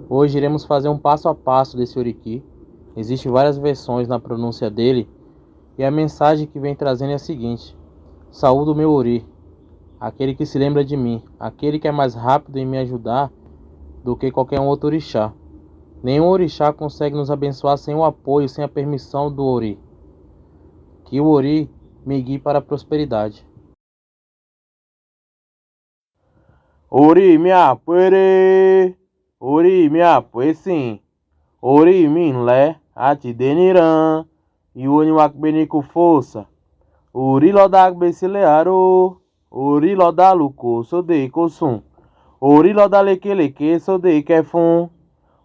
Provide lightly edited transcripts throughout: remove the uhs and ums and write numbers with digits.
Hoje iremos fazer um passo a passo desse oriki. Existem várias versões na pronúncia dele e a mensagem que vem trazendo é a seguinte: saúdo meu ori, aquele que se lembra de mim, aquele que é mais rápido em me ajudar do que qualquer um outro orixá. Nenhum orixá consegue nos abençoar sem o apoio, sem a permissão do ori. Que o ori me guie para a prosperidade. Ori mi àpérè, orí mi àpésìn, orí mi ńlẹ̀ àtìdéníran, ìwọ ni wàá gbé ní kò força. Ori lọ́dá gbèsílẹ̀ àrò, ori lọ́dá lùkò sóde ìkósùn, ori lọ́dá lékelèké sóde ìkẹfún,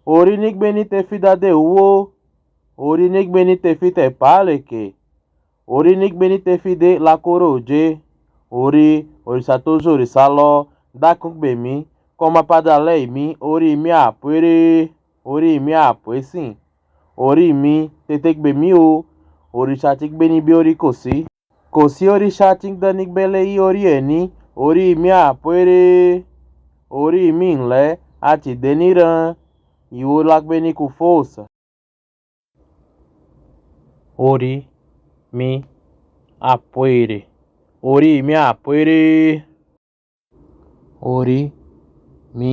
ori nígbé ní tefídádé owó, ori nígbé ní tefítẹ̀ pálèkè, ori nígbé ní tefídé lakóró òjé, ori òrìṣà tó jù òrìṣà lọ. Dákúngbèmí, kọ́mọ padàlẹ́ mi, orí mi àpérè, orí mi àpésìn, orí mi tètè gbèmí o, òrìṣà tí gbé níbi orí kò sí. Kò sí òrìṣà tí ń dání gbẹ́lẹ́ yí orí ẹ̀ ní, orí mi àpérè, orí mi ńlẹ̀ àtìdéníran, ìwọ la gbé ní kò força. Ori mi àpérè, orí mi àpérè, ori mi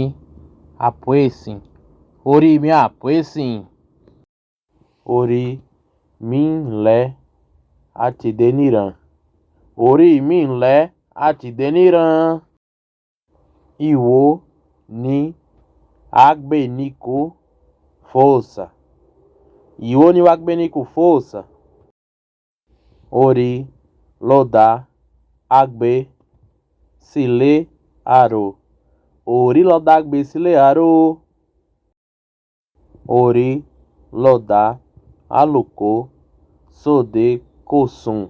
àpésìn, orí mi àpésìn, Orí mi ńlẹ̀ àtìdéníran, orí mi ńlẹ̀ àtìdéníran, ìwọ ni a gbé ní kò força. Ìwọ ni wàá gbé ní kò força. Orí lọ́dá àgbé sílẹ̀ àrò, orí lọ́dá àgbé sílẹ̀ àrò, orí lọ́dá àlùkò sóde kòsùn,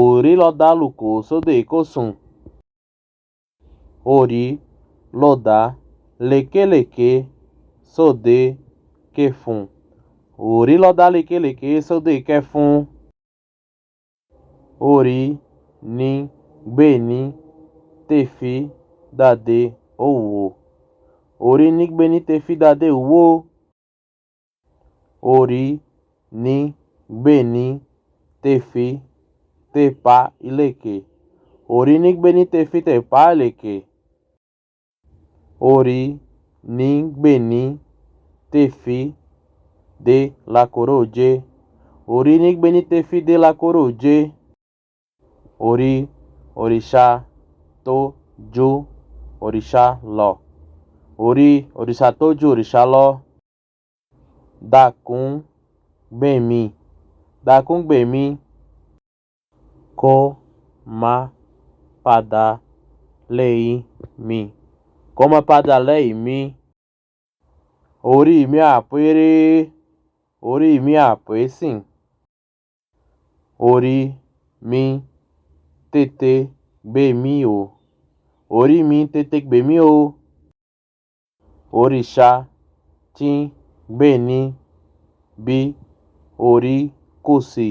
orí lọ́dá àlùkò sóde kòsùn, orí lọ́dá lékelèké sóde kẹfún, orí lọ́dá lékelèké sóde kẹfún, orí ní gbé ní tefídádé owó, orí ní gbé ní tefídádé owó, orí ní gbé ní tefítẹ̀ pálèkè, orí ní gbé ní tefítẹ̀ pálèkè, orí ní gbé ní tefídé lakóró òjé, orí ní gbé ní tefídé lakóró òjé, orí òrìṣà tó jù òrìṣà lọ, orí òrìṣà tó jù òrìṣà lọ. Dákúngbèmí, kó má padà lẹ́yìn mi, kó má padà lẹ́yìn mi, orí mi àpérè, orí mi àpésìn, orí mi tètè gbèmí o, orí mi tètè gbèmí o, òrìṣà tí ń gbé ní bí orí kò sí,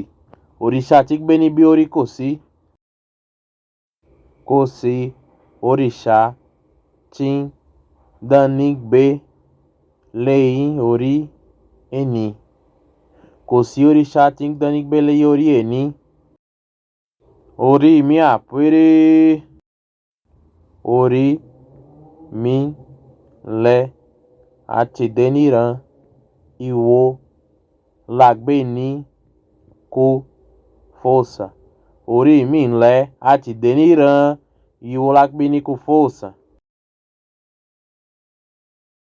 òrìṣà tí gbé ní bí orí kò sí, kò sí òrìṣà tí ń dání gbé lẹ́yìn orí ẹni, kò sí òrìṣà tí ń dání gbé lẹ́yìn orí ẹni, orí mi àpérè, orí mi ńlẹ̀ àtìdéníran, ìwọ la gbé ní kò força. Orí mi ńlẹ̀ àtìdéníran, ìwọ la gbé ní kò força.